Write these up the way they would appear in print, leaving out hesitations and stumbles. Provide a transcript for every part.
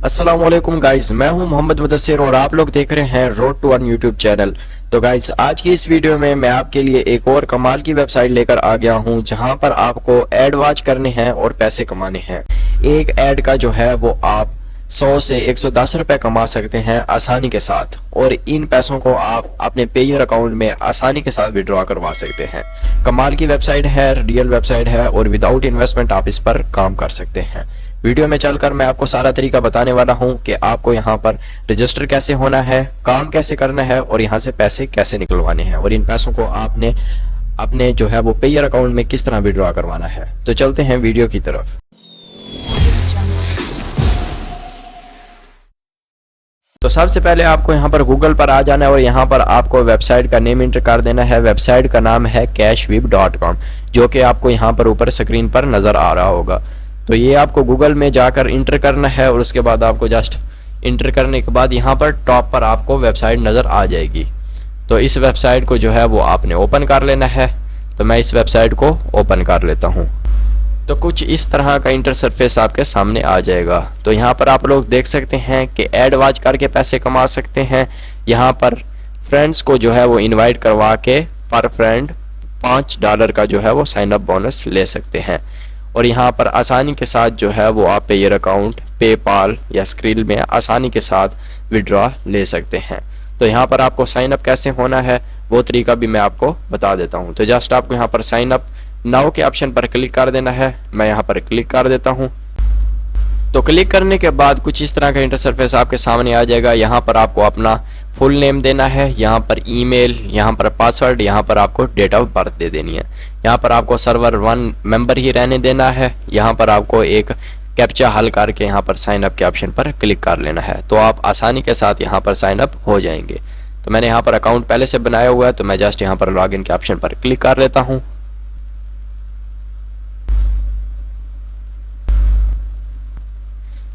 अस्सलाम वालेकुम गाइस, मैं हूं मोहम्मद मुदस्सिर और आप लोग देख रहे हैं road to earn YouTube channel. तो गाइस, आज की इस वीडियो में मैं आपके लिए एक और कमाल की वेबसाइट लेकर आ गया हूं जहां पर आपको एड वॉच करने हैं और पैसे कमाने हैं। एक ऐड का जो है वो आप 100 से 110 रुपए कमा सकते हैं आसानी के साथ, और इन पैसों को आप अपने पेयर अकाउंट में आसानी के साथ विड्रॉ करवा सकते हैं। कमाल की वेबसाइट है, रियल वेबसाइट है और विदाउट इन्वेस्टमेंट आप इस पर काम कर सकते हैं। वीडियो में चलकर मैं आपको सारा तरीका बताने वाला हूं कि आपको यहां पर रजिस्टर कैसे होना है, काम कैसे करना है और यहां से पैसे कैसे निकलवाने हैं, और इन पैसों को आपने अपने जो है वो पेयर अकाउंट में किस तरह विड्रॉ करवाना है। तो चलते हैं वीडियो की तरफ। तो सबसे पहले आपको यहाँ पर गूगल पर आ जाना है और यहाँ पर आपको वेबसाइट का नेम इंटर कर देना है। वेबसाइट का नाम है cashweb.com, जो कि आपको यहाँ पर ऊपर स्क्रीन पर नजर आ रहा होगा। तो ये आपको गूगल में जाकर इंटर करना है और उसके बाद आपको जस्ट इंटर करने के बाद यहाँ पर टॉप पर आपको वेबसाइट नज़र आ जाएगी। तो इस वेबसाइट को जो है वो आपने ओपन कर लेना है। तो मैं इस वेबसाइट को ओपन कर लेता हूँ। तो कुछ इस तरह का इंटरसरफेस आपके सामने आ जाएगा। तो यहाँ पर आप लोग देख सकते हैं कि एड वॉच करके पैसे कमा सकते हैं। यहाँ पर फ्रेंड्स को जो है वो इनवाइट करवा के पर फ्रेंड $5 का जो है वो साइन अप बोनस ले सकते हैं। और यहाँ पर आसानी के साथ जो है वो आप पेयर अकाउंट, पेपाल या स्क्रिल में आसानी के साथ विड्रॉ ले सकते हैं। तो यहाँ पर आपको साइन अप कैसे होना है वो तरीका भी मैं आपको बता देता हूँ। तो जस्ट आपको यहाँ पर साइन अप नाउ के ऑप्शन पर क्लिक कर देना है। मैं यहाँ पर क्लिक कर देता हूँ। तो क्लिक करने के बाद कुछ इस तरह का इंटरफेस आपके सामने आ जाएगा। यहाँ पर आपको अपना फुल नेम देना है, यहाँ पर ईमेल, यहाँ पर पासवर्ड, यहाँ पर आपको डेट ऑफ बर्थ दे देनी है। यहाँ पर आपको सर्वर 1 मेंबर ही रहने देना है। यहाँ पर आपको एक कैप्चा हल करके यहाँ पर साइन अप के ऑप्शन पर क्लिक कर लेना है। तो आप आसानी के साथ यहाँ पर साइन अप हो जाएंगे। तो मैंने यहाँ पर अकाउंट पहले से बनाया हुआ है, तो मैं जस्ट यहाँ पर लॉग इन के ऑप्शन पर क्लिक कर लेता हूँ।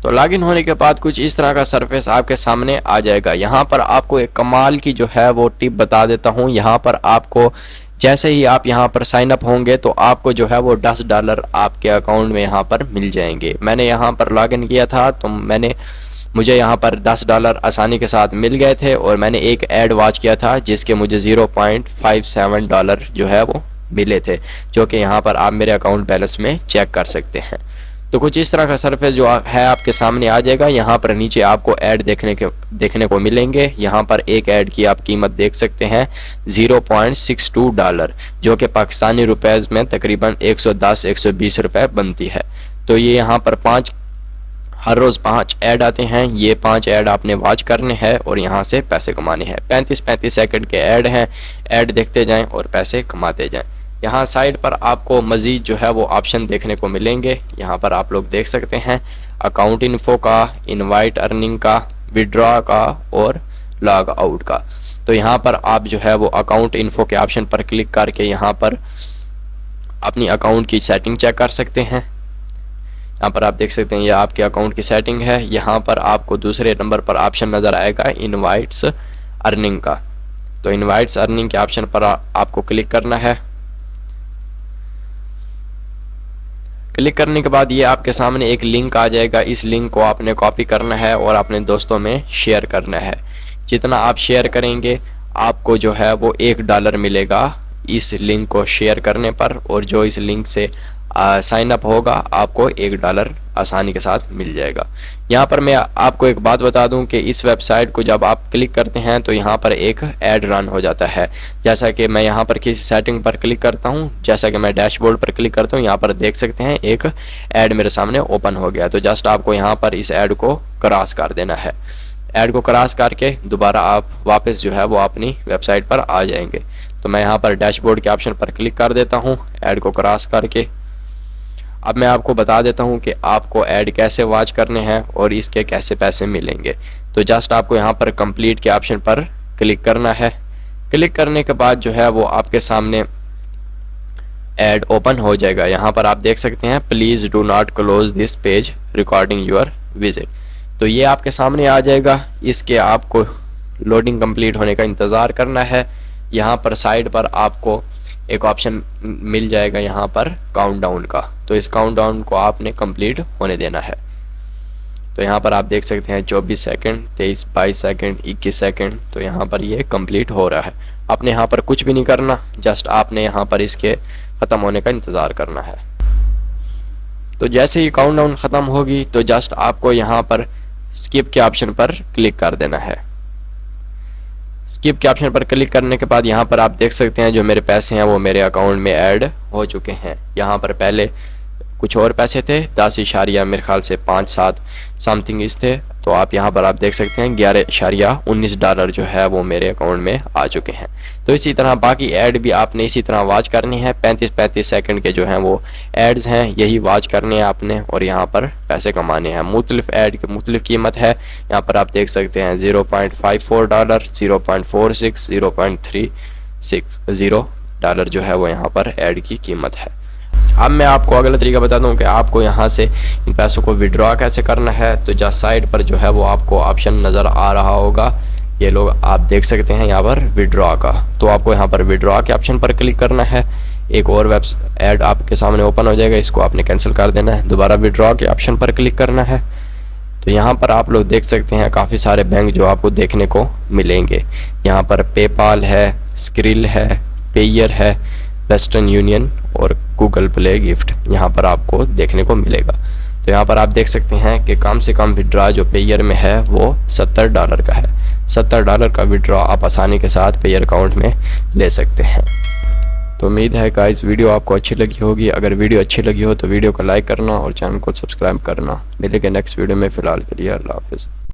तो लॉगिन होने के बाद कुछ इस तरह का सरफेस आपके सामने आ जाएगा। यहाँ पर आपको एक कमाल की जो है वो टिप बता देता हूँ। यहाँ पर आपको जैसे ही आप यहाँ पर साइन अप होंगे तो आपको जो है वो $10 आपके अकाउंट में यहाँ पर मिल जाएंगे। मैंने यहाँ पर लॉगिन किया था तो मुझे यहाँ पर $10 आसानी के साथ मिल गए थे, और मैंने एक ऐड वॉच किया था जिसके मुझे $0.57 जो है वो मिले थे, जो कि यहाँ पर आप मेरे अकाउंट बैलेंस में चेक कर सकते हैं। तो कुछ इस तरह का सरफेस जो है आपके सामने आ जाएगा। यहाँ पर नीचे आपको ऐड देखने को मिलेंगे। यहाँ पर एक ऐड की आप कीमत देख सकते हैं $0.62, जो कि पाकिस्तानी रुपए में तकरीबन 110-120 रुपए बनती है। तो ये यहाँ पर हर रोज़ 5 ऐड आते हैं। ये 5 ऐड आपने वॉच करने हैं और यहाँ से पैसे कमाने हैं। 35-35 सेकंड के ऐड हैं। ऐड देखते जाएं और पैसे कमाते जाएं। यहाँ साइड पर आपको मज़ीद जो है वो ऑप्शन देखने को मिलेंगे। यहाँ पर आप लोग देख सकते हैं अकाउंट इन्फो का, इनवाइट अर्निंग का, विड्रॉ का और लॉग आउट का। तो यहाँ पर आप जो है वो अकाउंट इन्फो के ऑप्शन पर क्लिक करके यहाँ पर अपनी अकाउंट की सेटिंग चेक कर सकते हैं। यहाँ पर आप देख सकते हैं ये आपके अकाउंट की सेटिंग है। यहाँ पर आपको दूसरे नंबर पर ऑप्शन नज़र आएगा इनवाइट्स अर्निंग का। तो इनवाइट्स अर्निंग के ऑप्शन पर आपको क्लिक करना है। क्लिक करने के बाद ये आपके सामने एक लिंक आ जाएगा। इस लिंक को आपने कॉपी करना है और अपने दोस्तों में शेयर करना है। जितना आप शेयर करेंगे आपको जो है वो $1 मिलेगा इस लिंक को शेयर करने पर, और जो इस लिंक से साइन अप होगा आपको $1 आसानी के साथ मिल जाएगा। यहाँ पर मैं आपको एक बात बता दूं कि इस वेबसाइट को जब आप क्लिक करते हैं तो यहाँ पर एक ऐड रन हो जाता है। जैसा कि मैं यहाँ पर किसी सेटिंग पर क्लिक करता हूँ, जैसा कि मैं डैशबोर्ड पर क्लिक करता हूँ, यहाँ पर देख सकते हैं एक ऐड मेरे सामने ओपन हो गया। तो जस्ट आपको यहाँ पर इस ऐड को क्रॉस कर देना है। ऐड को क्रॉस करके दोबारा आप वापस जो है वो अपनी वेबसाइट पर आ जाएंगे। तो मैं यहाँ पर डैशबोर्ड के ऑप्शन पर क्लिक कर देता हूँ ऐड को क्रॉस करके। अब मैं आपको बता देता हूं कि आपको ऐड कैसे वॉच करने हैं और इसके कैसे पैसे मिलेंगे। तो जस्ट आपको यहां पर कंप्लीट के ऑप्शन पर क्लिक करना है। क्लिक करने के बाद जो है वो आपके सामने ऐड ओपन हो जाएगा। यहां पर आप देख सकते हैं please do not close this page recording your visit. तो ये आपके सामने आ जाएगा। इसके आपको लोडिंग कंप्लीट होने का इंतज़ार करना है। यहाँ पर साइड पर आपको एक ऑप्शन मिल जाएगा यहाँ पर काउंटडाउन का। तो इस काउंटडाउन को आपने कंप्लीट होने देना है। तो यहाँ पर आप देख सकते हैं 24 सेकंड, 23, 22 सेकंड, 21 सेकंड। तो यहाँ पर ये कंप्लीट हो रहा है। आपने यहाँ पर कुछ भी नहीं करना, जस्ट आपने यहाँ पर इसके ख़त्म होने का इंतज़ार करना है। तो जैसे ही काउंटडाउन ख़त्म होगी तो जस्ट आपको यहाँ पर स्किप के ऑप्शन पर क्लिक कर देना है। स्किप के ऑप्शन पर क्लिक करने के बाद यहाँ पर आप देख सकते हैं जो मेरे पैसे हैं वो मेरे अकाउंट में ऐड हो चुके हैं। यहाँ पर पहले कुछ और पैसे थे, 10 मेरे ख्याल से 5-7 समथिंग इस थे। तो आप यहाँ पर आप देख सकते हैं $11.19 जो है वो मेरे अकाउंट में आ चुके हैं। तो इसी तरह बाकी ऐड भी आपने इसी तरह वॉच करनी है। 35-35 सेकंड के जो हैं वो एड्स हैं, यही वॉच करने हैं आपने और यहाँ पर पैसे कमाने हैं। मुख्तलिफ ऐड की मुख्तलिफ कीमत है। यहाँ पर आप देख सकते हैं $0.54, 0.46, $0.360 जो है वो यहाँ पर ऐड की कीमत है। अब मैं आपको अगला तरीका बता दूं कि आपको यहाँ से इन पैसों को विड्रॉ कैसे करना है। तो जस्ट साइड पर जो है वो आपको ऑप्शन नज़र आ रहा होगा, ये लोग आप देख सकते हैं यहाँ पर विड्रॉ का। तो आपको यहाँ पर विड्रॉ के ऑप्शन पर क्लिक करना है। एक और ऐड आपके सामने ओपन हो जाएगा, इसको आपने कैंसिल कर देना है। दोबारा विड्रॉ के ऑप्शन पर क्लिक करना है। तो यहाँ पर आप लोग देख सकते हैं काफ़ी सारे बैंक जो आपको देखने को मिलेंगे। यहाँ पर पेपाल है, स्क्रिल है, पेयर है, वेस्टर्न यूनियन और गूगल प्ले गिफ्ट यहाँ पर आपको देखने को मिलेगा। तो यहाँ पर आप देख सकते हैं कि कम से कम विड्रॉ जो पेयर में है वो $70 का है। $70 का विड्रॉ आप आसानी के साथ पेयर अकाउंट में ले सकते हैं। तो उम्मीद है गाइस वीडियो आपको अच्छी लगी होगी। अगर वीडियो अच्छी लगी हो तो वीडियो को लाइक करना और चैनल को सब्सक्राइब करना। मिलेंगे नेक्स्ट वीडियो में, फ़िलहाल के लिए अल्लाह हाफ़िज़।